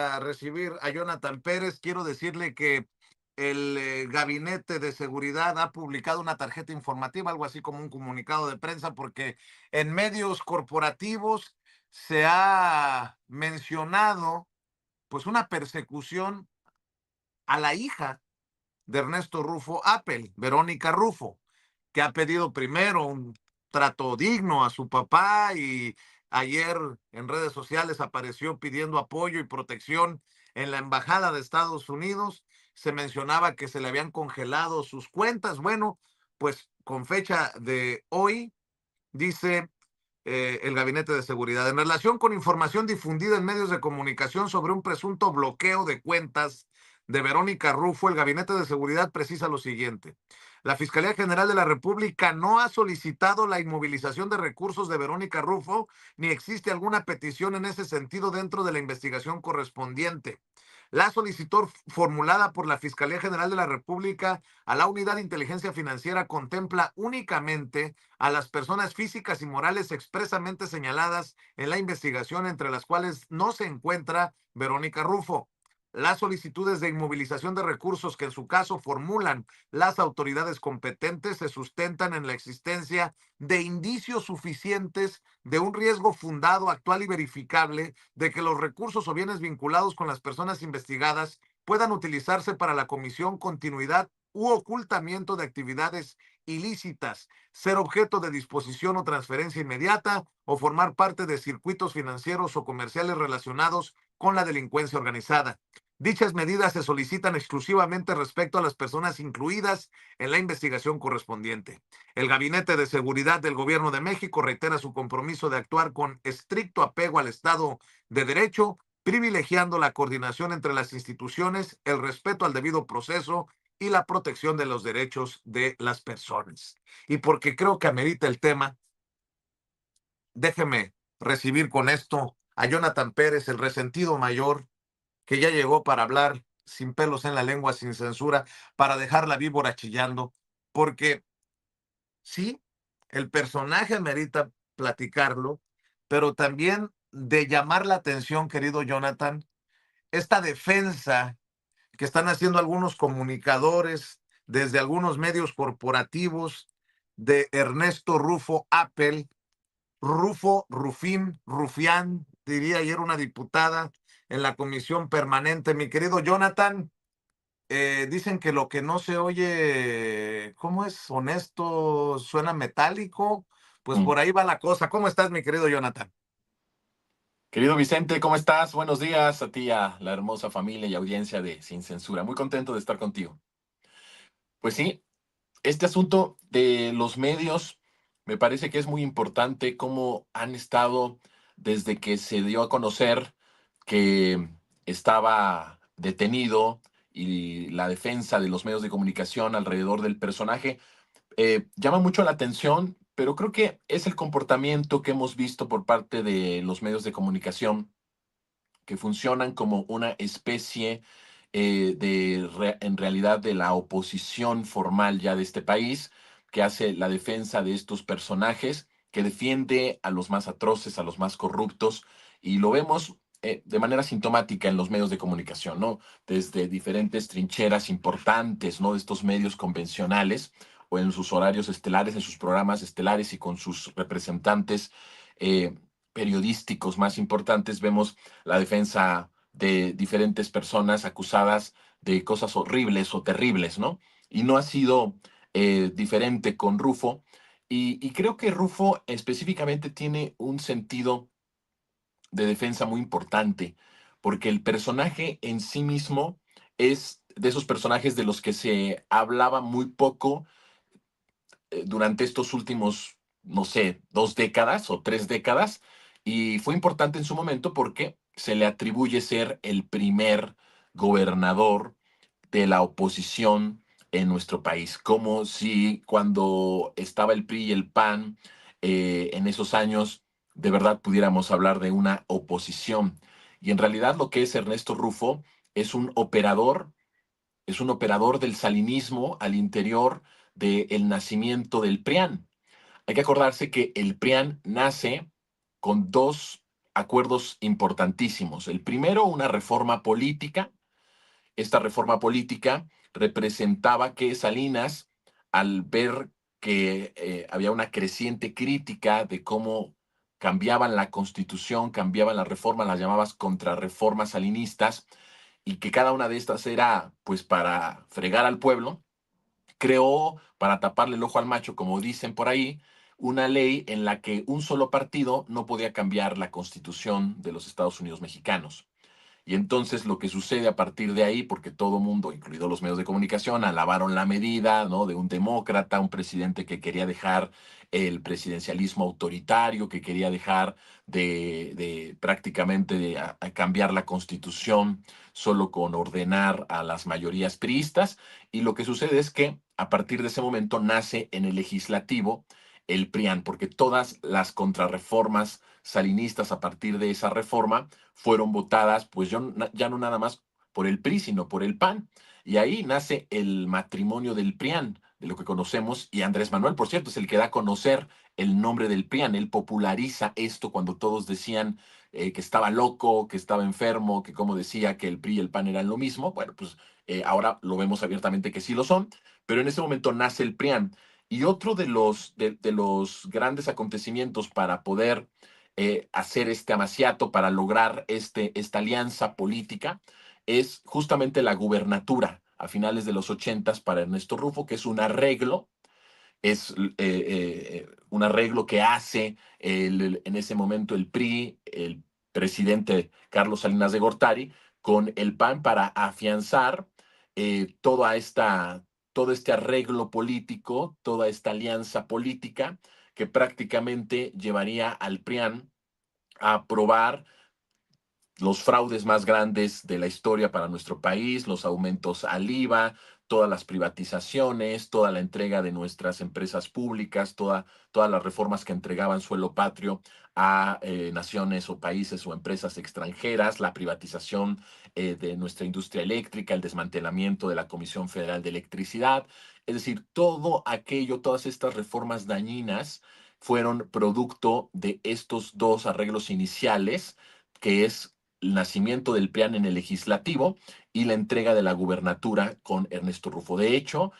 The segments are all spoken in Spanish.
A recibir a Jonathan Pérez, quiero decirle que el Gabinete de Seguridad ha publicado una tarjeta informativa, algo así como un comunicado de prensa, porque en medios corporativos se ha mencionado pues una persecución a la hija de Ernesto Rufo Appel, Verónica Rufo, que ha pedido primero un trato digno a su papá y ayer en redes sociales apareció pidiendo apoyo y protección en la Embajada de Estados Unidos. Se mencionaba que se le habían congelado sus cuentas. Bueno, pues con fecha de hoy, dice el Gabinete de Seguridad. En relación con información difundida en medios de comunicación sobre un presunto bloqueo de cuentas de Verónica Rufo, el Gabinete de Seguridad precisa lo siguiente. La Fiscalía General de la República no ha solicitado la inmovilización de recursos de Verónica Rufo, ni existe alguna petición en ese sentido dentro de la investigación correspondiente. La solicitud formulada por la Fiscalía General de la República a la Unidad de Inteligencia Financiera contempla únicamente a las personas físicas y morales expresamente señaladas en la investigación, entre las cuales no se encuentra Verónica Rufo. Las solicitudes de inmovilización de recursos que en su caso formulan las autoridades competentes se sustentan en la existencia de indicios suficientes de un riesgo fundado, actual y verificable de que los recursos o bienes vinculados con las personas investigadas puedan utilizarse para la comisión, continuidad u ocultamiento de actividades ilícitas, ser objeto de disposición o transferencia inmediata o formar parte de circuitos financieros o comerciales relacionados con la delincuencia organizada. Dichas medidas se solicitan exclusivamente respecto a las personas incluidas en la investigación correspondiente. El Gabinete de Seguridad del Gobierno de México reitera su compromiso de actuar con estricto apego al Estado de Derecho, privilegiando la coordinación entre las instituciones, el respeto al debido proceso y la protección de los derechos de las personas. Y porque creo que amerita el tema, déjeme recibir con esto a Jonathan Pérez, el resentido mayor, que ya llegó para hablar sin pelos en la lengua, sin censura, para dejar la víbora chillando, porque sí, el personaje amerita platicarlo, pero también de llamar la atención, querido Jonathan, esta defensa que están haciendo algunos comunicadores desde algunos medios corporativos de Ernesto Rufo Appel, Rufo, Rufín, Rufián, diría ayer una diputada en la comisión permanente. Mi querido Jonathan, dicen que lo que no se oye, ¿cómo es? Honesto, suena metálico. Pues Mm. por ahí va la cosa. ¿Cómo estás, mi querido Jonathan? Querido Vicente, ¿cómo estás? Buenos días a ti, a la hermosa familia y audiencia de Sin Censura. Muy contento de estar contigo. Pues sí, este asunto de los medios me parece que es muy importante cómo han estado desde que se dio a conocer que estaba detenido y la defensa de los medios de comunicación alrededor del personaje llama mucho la atención, pero creo que es el comportamiento que hemos visto por parte de los medios de comunicación que funcionan como una especie en realidad de la oposición formal ya de este país, que hace la defensa de estos personajes, que defiende a los más atroces, a los más corruptos, y lo vemos de manera sintomática en los medios de comunicación, ¿no? Desde diferentes trincheras importantes, ¿no? De estos medios convencionales o en sus horarios estelares, en sus programas estelares y con sus representantes eh, periodísticos más importantes, vemos la defensa de diferentes personas acusadas de cosas horribles o terribles, ¿no? Y no ha sido diferente con Rufo. Y creo que Rufo específicamente tiene un sentido de defensa muy importante, porque el personaje en sí mismo es de esos personajes de los que se hablaba muy poco durante estos últimos, no sé, 2 décadas o 3 décadas, y fue importante en su momento porque se le atribuye ser el primer gobernador de la oposición en nuestro país, como si cuando estaba el PRI y el PAN en esos años de verdad pudiéramos hablar de una oposición. Y en realidad lo que es Ernesto Rufo es un operador, es un operador del salinismo al interior del nacimiento del PRIAN. Hay que acordarse que el PRIAN nace con dos acuerdos importantísimos. El primero, una reforma política. Esta reforma política representaba que Salinas, al ver que había una creciente crítica de cómo cambiaban la constitución, cambiaban las reformas, las llamabas contrarreformas salinistas, y que cada una de estas era pues para fregar al pueblo, creó, para taparle el ojo al macho, como dicen por ahí, una ley en la que un solo partido no podía cambiar la constitución de los Estados Unidos mexicanos. Y entonces lo que sucede a partir de ahí, porque todo mundo, incluidos los medios de comunicación, alabaron la medida, ¿no? De un demócrata, un presidente que quería dejar el presidencialismo autoritario, que quería dejar de prácticamente a cambiar la constitución solo con ordenar a las mayorías priistas. Y lo que sucede es que a partir de ese momento nace en el legislativo el PRIAN, porque todas las contrarreformas salinistas a partir de esa reforma fueron votadas, pues ya no nada más por el PRI, sino por el PAN. Y ahí nace el matrimonio del PRIAN, de lo que conocemos, y Andrés Manuel, por cierto, es el que da a conocer el nombre del PRIAN. Él populariza esto cuando todos decían que estaba loco, que estaba enfermo, que como decía que el PRI y el PAN eran lo mismo. Bueno, pues ahora lo vemos abiertamente que sí lo son, pero en ese momento nace el PRIAN. Y otro de los grandes acontecimientos para poder hacer este amaciato, para lograr esta alianza política, es justamente la gubernatura a finales de los 80 para Ernesto Rufo, que es un arreglo que hace en ese momento el PRI, el presidente Carlos Salinas de Gortari, con el PAN para afianzar todo este arreglo político, toda esta alianza política que prácticamente llevaría al PRIAN a aprobar los fraudes más grandes de la historia para nuestro país, los aumentos al IVA, todas las privatizaciones, toda la entrega de nuestras empresas públicas, todas las reformas que entregaban suelo patrio a naciones o países o empresas extranjeras, la privatización de nuestra industria eléctrica, el desmantelamiento de la Comisión Federal de Electricidad. Es decir, todo aquello, todas estas reformas dañinas fueron producto de estos dos arreglos iniciales, que es el nacimiento del PRIAN en el legislativo y la entrega de la gubernatura con Ernesto Rufo. De hecho,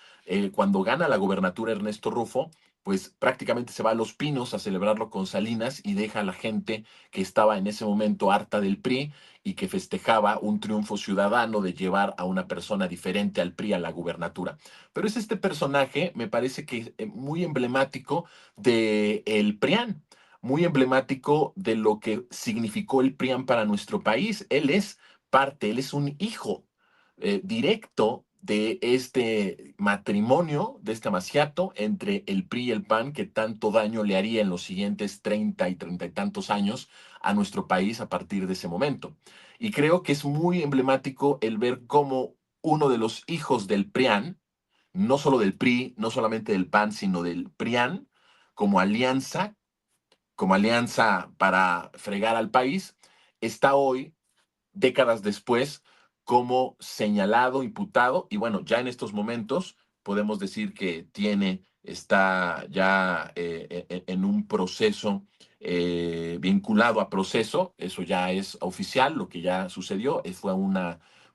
cuando gana la gubernatura Ernesto Rufo, pues prácticamente se va a Los Pinos a celebrarlo con Salinas y deja a la gente que estaba en ese momento harta del PRI y que festejaba un triunfo ciudadano de llevar a una persona diferente al PRI a la gubernatura. Pero es este personaje, me parece que muy emblemático de el PRIAN, muy emblemático de lo que significó el PRIAN para nuestro país. Él es parte, él es un hijo directo de este matrimonio, de este amaciato entre el PRI y el PAN que tanto daño le haría en los siguientes 30 y 30 y tantos años a nuestro país a partir de ese momento. Y creo que es muy emblemático el ver cómo uno de los hijos del PRIAN, no solo del PRI, no solamente del PAN, sino del PRIAN, como alianza, como alianza para fregar al país, está hoy, décadas después, como señalado, imputado, y bueno, ya en estos momentos podemos decir que está ya en un proceso vinculado a proceso, eso ya es oficial, lo que ya sucedió,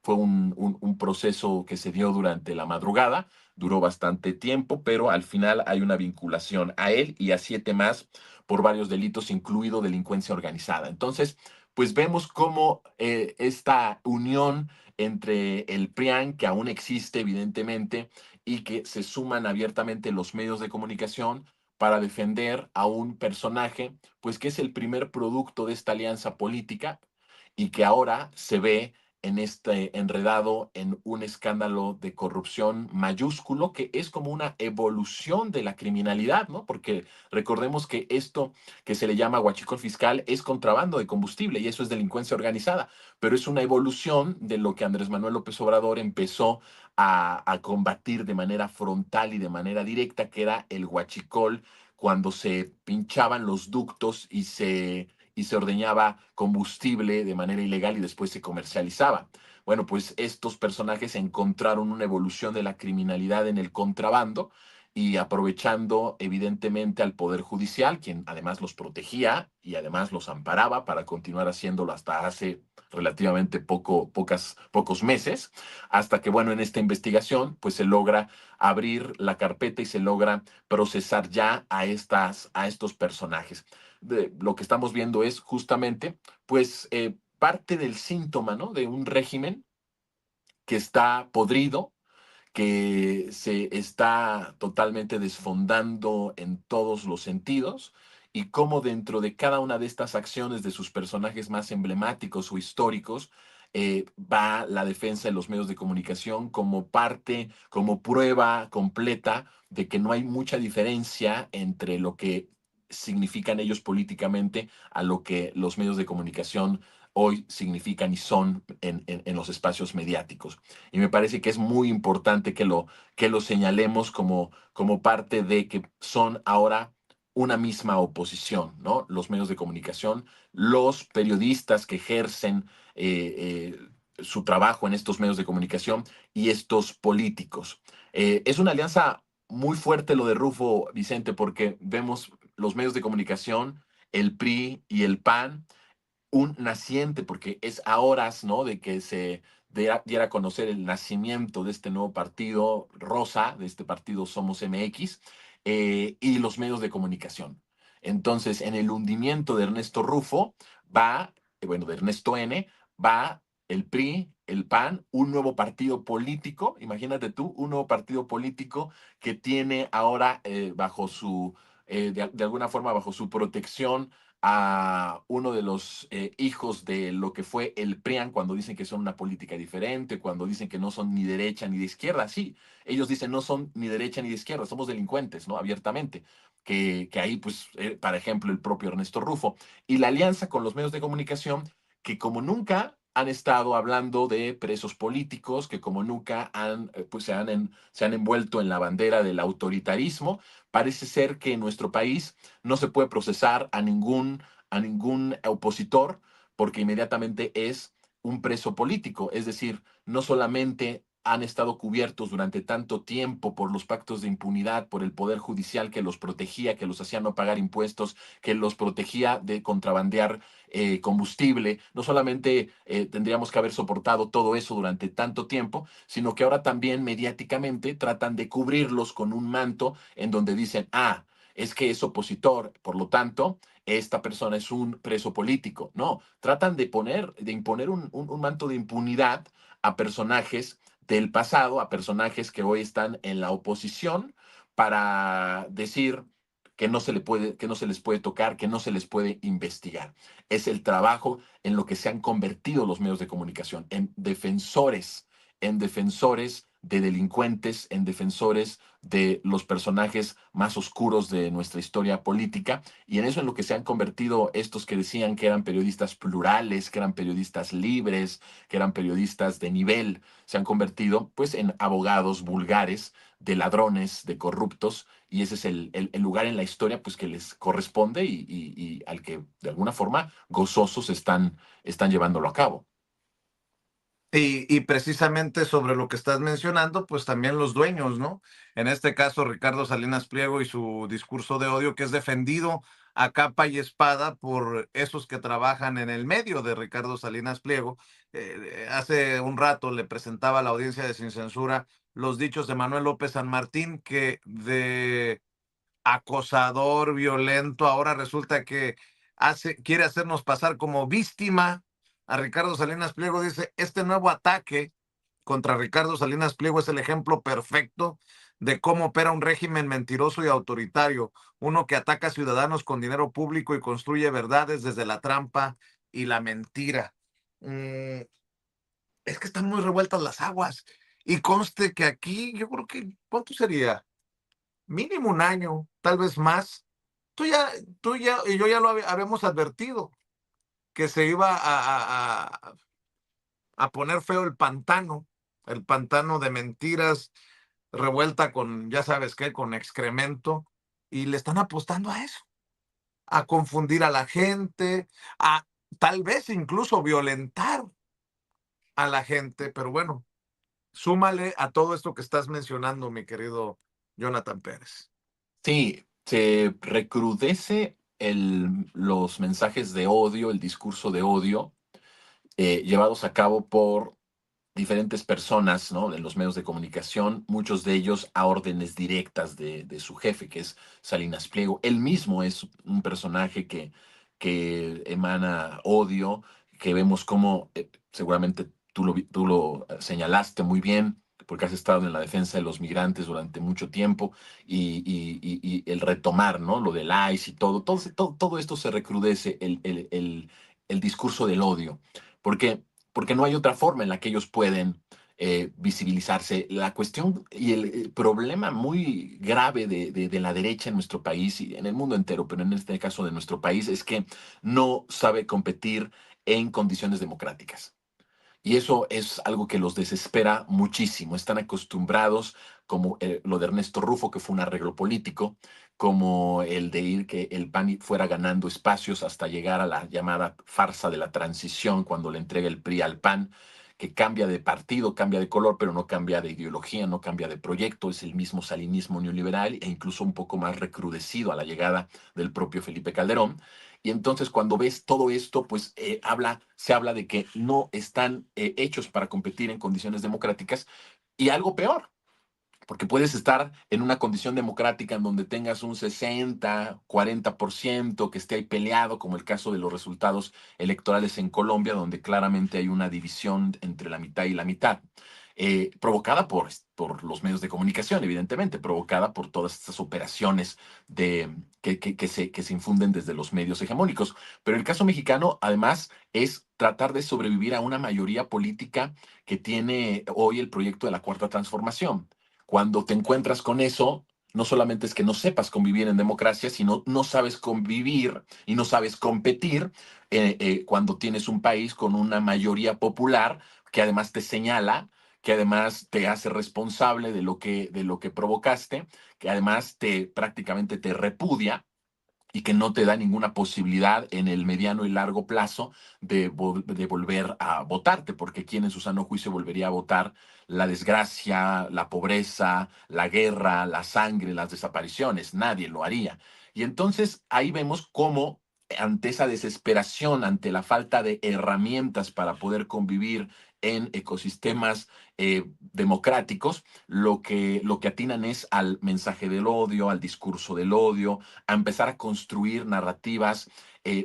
fue un proceso que se dio durante la madrugada, duró bastante tiempo, pero al final hay una vinculación a él y a 7 más por varios delitos, incluido delincuencia organizada. Entonces, pues vemos cómo esta unión entre el PRIAN, que aún existe evidentemente, y que se suman abiertamente los medios de comunicación para defender a un personaje, pues que es el primer producto de esta alianza política y que ahora se ve en este enredado en un escándalo de corrupción mayúsculo que es como una evolución de la criminalidad, ¿no? Porque recordemos que esto que se le llama huachicol fiscal es contrabando de combustible y eso es delincuencia organizada, pero es una evolución de lo que Andrés Manuel López Obrador empezó a combatir de manera frontal y de manera directa, que era el huachicol, cuando se pinchaban los ductos y se ordeñaba combustible de manera ilegal y después se comercializaba. Bueno, pues estos personajes encontraron una evolución de la criminalidad en el contrabando y aprovechando evidentemente al Poder Judicial, quien además los protegía y además los amparaba para continuar haciéndolo hasta hace relativamente pocos meses, hasta que, bueno, en esta investigación, pues se logra abrir la carpeta y se logra procesar ya a estos personajes. Lo que estamos viendo es justamente, pues, parte del síntoma, ¿no? De un régimen que está podrido, que se está totalmente desfondando en todos los sentidos y cómo dentro de cada una de estas acciones de sus personajes más emblemáticos o históricos va la defensa de los medios de comunicación como parte, como prueba completa de que no hay mucha diferencia entre lo que significan ellos políticamente a lo que los medios de comunicación hoy significan y son en los espacios mediáticos. Y me parece que es muy importante que lo señalemos como parte de que son ahora una misma oposición, ¿no? Los medios de comunicación, los periodistas que ejercen su trabajo en estos medios de comunicación y estos políticos. Es una alianza muy fuerte lo de Rufo, Vicente, porque vemos los medios de comunicación, el PRI y el PAN, un naciente, porque es a horas, ¿no? De que se diera a conocer el nacimiento de este nuevo partido rosa, de este partido Somos MX, y los medios de comunicación. Entonces, en el hundimiento de Ernesto Rufo va, bueno, de Ernesto N., va el PRI, el PAN, un nuevo partido político, imagínate tú, un nuevo partido político que tiene ahora bajo su, de alguna forma, bajo su protección a uno de los hijos de lo que fue el PRIAN cuando dicen que son una política diferente, cuando dicen que no son ni derecha ni de izquierda. Sí, ellos dicen no son ni derecha ni de izquierda, somos delincuentes, ¿no? Abiertamente. Que ahí, pues, por ejemplo, el propio Ernesto Rufo. Y la alianza con los medios de comunicación que como nunca han estado hablando de presos políticos, que como nunca han, pues se han envuelto en la bandera del autoritarismo. Parece ser que en nuestro país no se puede procesar a ningún opositor porque inmediatamente es un preso político. Es decir, no solamente han estado cubiertos durante tanto tiempo por los pactos de impunidad, por el Poder Judicial que los protegía, que los hacía no pagar impuestos, que los protegía de contrabandear combustible. No solamente tendríamos que haber soportado todo eso durante tanto tiempo, sino que ahora también mediáticamente tratan de cubrirlos con un manto en donde dicen, ah, es que es opositor, por lo tanto, esta persona es un preso político. No, tratan de imponer un manto de impunidad a personajes del pasado, a personajes que hoy están en la oposición, para decir que no se les puede tocar, que no se les puede investigar. Es el trabajo en lo que se han convertido los medios de comunicación, en defensores de delincuentes, en defensores de los personajes más oscuros de nuestra historia política, y en eso en lo que se han convertido estos que decían que eran periodistas plurales, que eran periodistas libres, que eran periodistas de nivel, se han convertido pues en abogados vulgares, de ladrones, de corruptos, y ese es el lugar en la historia pues que les corresponde y al que de alguna forma gozosos están llevándolo a cabo. Y precisamente sobre lo que estás mencionando, pues también los dueños, ¿no? En este caso, Ricardo Salinas Pliego y su discurso de odio, que es defendido a capa y espada por esos que trabajan en el medio de Ricardo Salinas Pliego. Hace un rato le presentaba a la audiencia de Sin Censura los dichos de Manuel López San Martín, que de acosador violento ahora resulta que quiere hacernos pasar como víctima a Ricardo Salinas Pliego. Dice, este nuevo ataque contra Ricardo Salinas Pliego es el ejemplo perfecto de cómo opera un régimen mentiroso y autoritario, uno que ataca a ciudadanos con dinero público y construye verdades desde la trampa y la mentira. Mm, es que están muy revueltas las aguas. Y conste que aquí, yo creo que, ¿cuánto sería? Mínimo un año, tal vez más. Tú ya, tú ya, y yo ya lo habíamos advertido, que se iba a poner feo el pantano de mentiras, revuelta con, ya sabes qué, con excremento, y le están apostando a eso, a confundir a la gente, a tal vez incluso violentar a la gente, pero bueno, súmale a todo esto que estás mencionando, mi querido Jonathan Pérez. Sí, se recrudece los mensajes de odio, el discurso de odio, llevados a cabo por diferentes personas, ¿no? En los medios de comunicación, muchos de ellos a órdenes directas de su jefe, que es Salinas Pliego. Él mismo es un personaje que emana odio, que vemos como, seguramente tú lo señalaste muy bien, porque has estado en la defensa de los migrantes durante mucho tiempo, y el retomar, ¿no? Lo del ICE y todo esto se recrudece, el discurso del odio. Porque no hay otra forma en la que ellos pueden visibilizarse. La cuestión y el problema muy grave de la derecha en nuestro país y en el mundo entero, pero en este caso de nuestro país, es que no sabe competir en condiciones democráticas. Y eso es algo que los desespera muchísimo. Están acostumbrados, como lo de Ernesto Rufo, que fue un arreglo político, como el de ir que el PAN fuera ganando espacios hasta llegar a la llamada farsa de la transición, cuando le entrega el PRI al PAN, que cambia de partido, cambia de color, pero no cambia de ideología, no cambia de proyecto. Es el mismo salinismo neoliberal e incluso un poco más recrudecido a la llegada del propio Felipe Calderón. Y entonces cuando ves todo esto, pues se habla de que no están hechos para competir en condiciones democráticas y algo peor, porque puedes estar en una condición democrática en donde tengas un 60, 40% que esté ahí peleado, como el caso de los resultados electorales en Colombia, donde claramente hay una división entre la mitad y la mitad, provocada por los medios de comunicación, evidentemente, provocada por todas estas operaciones que se infunden desde los medios hegemónicos. Pero el caso mexicano, además, es tratar de sobrevivir a una mayoría política que tiene hoy el proyecto de la Cuarta Transformación. Cuando te encuentras con eso, no solamente es que no sepas convivir en democracia, sino no sabes convivir y no sabes competir cuando tienes un país con una mayoría popular que además te señala, que además te hace responsable de lo que provocaste, que además prácticamente te repudia y que no te da ninguna posibilidad en el mediano y largo plazo de volver a votarte, porque quien en su sano juicio volvería a votar la desgracia, la pobreza, la guerra, la sangre, las desapariciones. Nadie lo haría. Y entonces ahí vemos cómo ante esa desesperación, ante la falta de herramientas para poder convivir en ecosistemas democráticos, lo que atinan es al mensaje del odio, al discurso del odio, a empezar a construir narrativas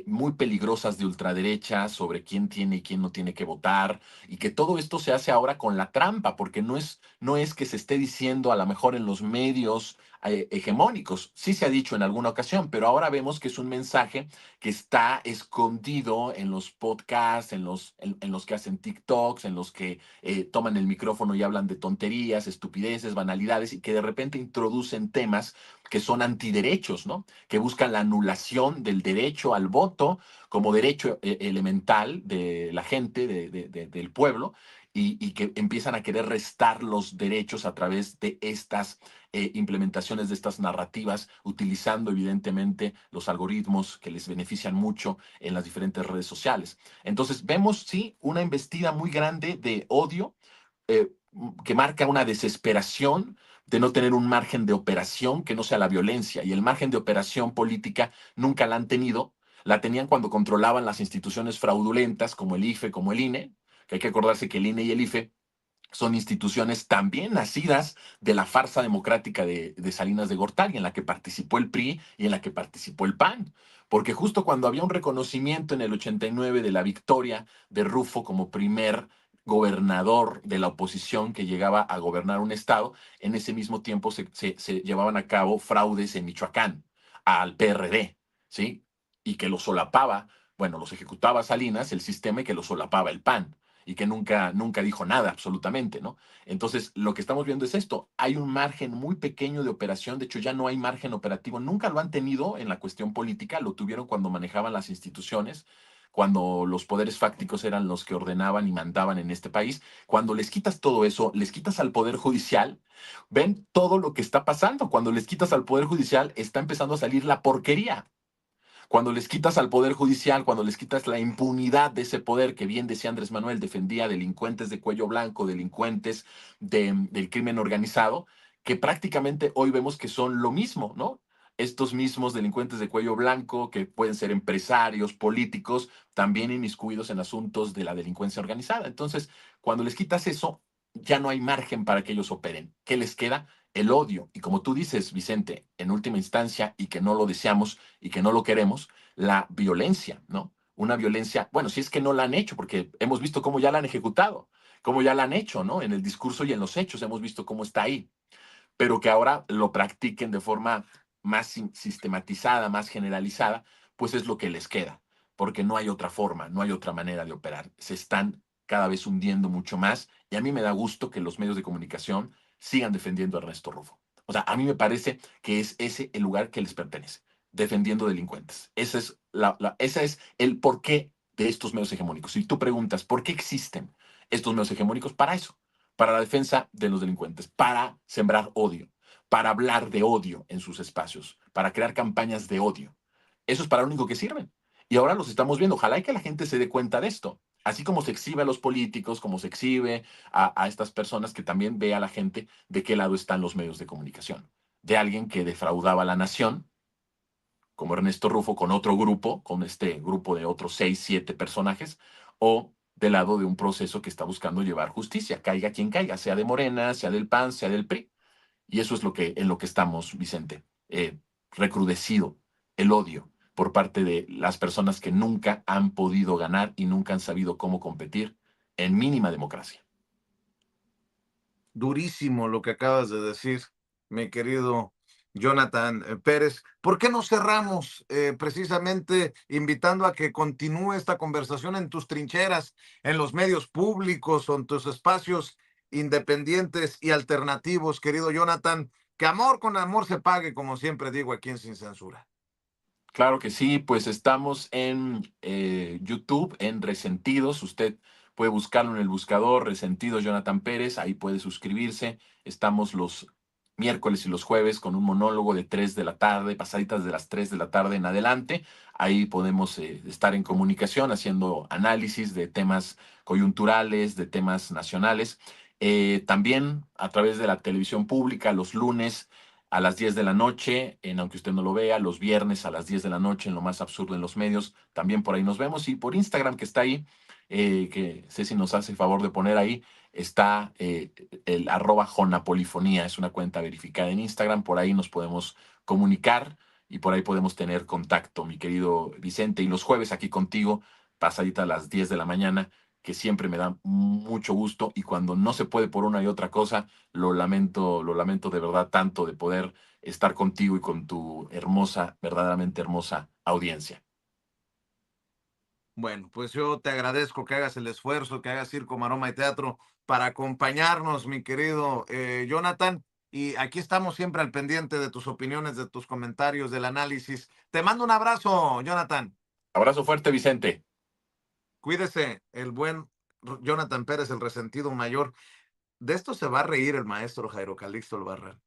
muy peligrosas de ultraderecha sobre quién tiene y quién no tiene que votar, y que todo esto se hace ahora con la trampa, porque no es que se esté diciendo a lo mejor en los medios hegemónicos, sí se ha dicho en alguna ocasión, pero ahora vemos que es un mensaje que está escondido en los podcasts, en los que hacen TikToks, en los que toman el micrófono y hablan de tonterías, estupideces, banalidades, y que de repente introducen temas que son antiderechos, ¿no? Que buscan la anulación del derecho al voto como derecho elemental de la gente, del pueblo, y que empiezan a querer restar los derechos a través de estas implementaciones, de estas narrativas, utilizando evidentemente los algoritmos que les benefician mucho en las diferentes redes sociales. Entonces vemos, sí, una embestida muy grande de odio que marca una desesperación de no tener un margen de operación que no sea la violencia. Y el margen de operación política nunca la han tenido. La tenían cuando controlaban las instituciones fraudulentas como el IFE, como el INE, que hay que acordarse que el INE y el IFE son instituciones también nacidas de la farsa democrática de Salinas de Gortari, en la que participó el PRI y en la que participó el PAN. Porque justo cuando había un reconocimiento en el 89 de la victoria de Rufo como primer gobernador de la oposición que llegaba a gobernar un estado, en ese mismo tiempo se llevaban a cabo fraudes en Michoacán al PRD, ¿sí? Y que lo solapaba, bueno, los ejecutaba Salinas, el sistema, y que lo solapaba el PAN y que nunca dijo nada absolutamente, ¿no? Entonces, lo que estamos viendo es esto. Hay un margen muy pequeño de operación. De hecho, ya no hay margen operativo. Nunca lo han tenido en la cuestión política. Lo tuvieron cuando manejaban las instituciones, cuando los poderes fácticos eran los que ordenaban y mandaban en este país. Cuando les quitas todo eso, les quitas al Poder Judicial, ven todo lo que está pasando. Cuando les quitas al Poder Judicial, está empezando a salir la porquería. Cuando les quitas al Poder Judicial, cuando les quitas la impunidad de ese poder que bien decía Andrés Manuel, defendía delincuentes de cuello blanco, delincuentes del crimen organizado, que prácticamente hoy vemos que son lo mismo, ¿no? Estos mismos delincuentes de cuello blanco, que pueden ser empresarios, políticos, también inmiscuidos en asuntos de la delincuencia organizada. Entonces, cuando les quitas eso, ya no hay margen para que ellos operen. ¿Qué les queda? El odio. Y como tú dices, Vicente, en última instancia, y que no lo deseamos y que no lo queremos, la violencia, ¿no? Una violencia, bueno, si es que no la han hecho, porque hemos visto cómo ya la han ejecutado, cómo ya la han hecho, ¿no? En el discurso y en los hechos hemos visto cómo está ahí, pero que ahora lo practiquen de forma más sistematizada, más generalizada, pues es lo que les queda, porque no hay otra forma, no hay otra manera de operar. Se están cada vez hundiendo mucho más y a mí me da gusto que los medios de comunicación sigan defendiendo a Ernesto Rufo. O sea, a mí me parece que es ese el lugar que les pertenece, defendiendo delincuentes. Ese es el porqué de estos medios hegemónicos. Si tú preguntas, ¿por qué existen estos medios hegemónicos? Para eso, para la defensa de los delincuentes, para sembrar odio, para hablar de odio en sus espacios, para crear campañas de odio. Eso es para lo único que sirven. Y ahora los estamos viendo. Ojalá y que la gente se dé cuenta de esto. Así como se exhibe a los políticos, como se exhibe a estas personas, que también vea a la gente de qué lado están los medios de comunicación. De alguien que defraudaba a la nación, como Ernesto Rufo, con otro grupo, con este grupo de otros 6, 7 personajes, o del lado de un proceso que está buscando llevar justicia, caiga quien caiga, sea de Morena, sea del PAN, sea del PRI. Y eso es en lo que estamos, Vicente, recrudecido el odio por parte de las personas que nunca han podido ganar y nunca han sabido cómo competir en mínima democracia. Durísimo lo que acabas de decir, mi querido Jonathan Pérez. ¿Por qué no cerramos precisamente invitando a que continúe esta conversación en tus trincheras, en los medios públicos o en tus espacios independientes y alternativos, querido Jonathan? Que amor con amor se pague, como siempre digo aquí en Sin Censura. Claro que sí, pues estamos en YouTube, en Resentidos. Usted puede buscarlo en el buscador, Resentidos Jonathan Pérez, ahí puede suscribirse. Estamos los miércoles y los jueves con un monólogo de 3 de la tarde, pasaditas de las 3 de la tarde en adelante. Ahí podemos estar en comunicación, haciendo análisis de temas coyunturales, de temas nacionales. También a través de la televisión pública, los lunes a las 10 de la noche, aunque usted no lo vea, los viernes a las 10 de la noche, en lo más absurdo en los medios, también por ahí nos vemos. Y por Instagram, que está ahí, que Ceci nos hace el favor de poner ahí, está el @jonapolifonía, es una cuenta verificada en Instagram, por ahí nos podemos comunicar y por ahí podemos tener contacto, mi querido Vicente. Y los jueves aquí contigo, pasadita a las 10 de la mañana, que siempre me da mucho gusto, y cuando no se puede por una y otra cosa, lo lamento de verdad tanto de poder estar contigo y con tu hermosa, verdaderamente hermosa audiencia. Bueno, pues yo te agradezco que hagas el esfuerzo, que hagas Circo, Maroma y Teatro para acompañarnos, mi querido Jonathan. Y aquí estamos siempre al pendiente de tus opiniones, de tus comentarios, del análisis. Te mando un abrazo, Jonathan. Abrazo fuerte, Vicente. Cuídese, el buen Jonathan Pérez, el resentido mayor. De esto se va a reír el maestro Jairo Calixto Albarrán.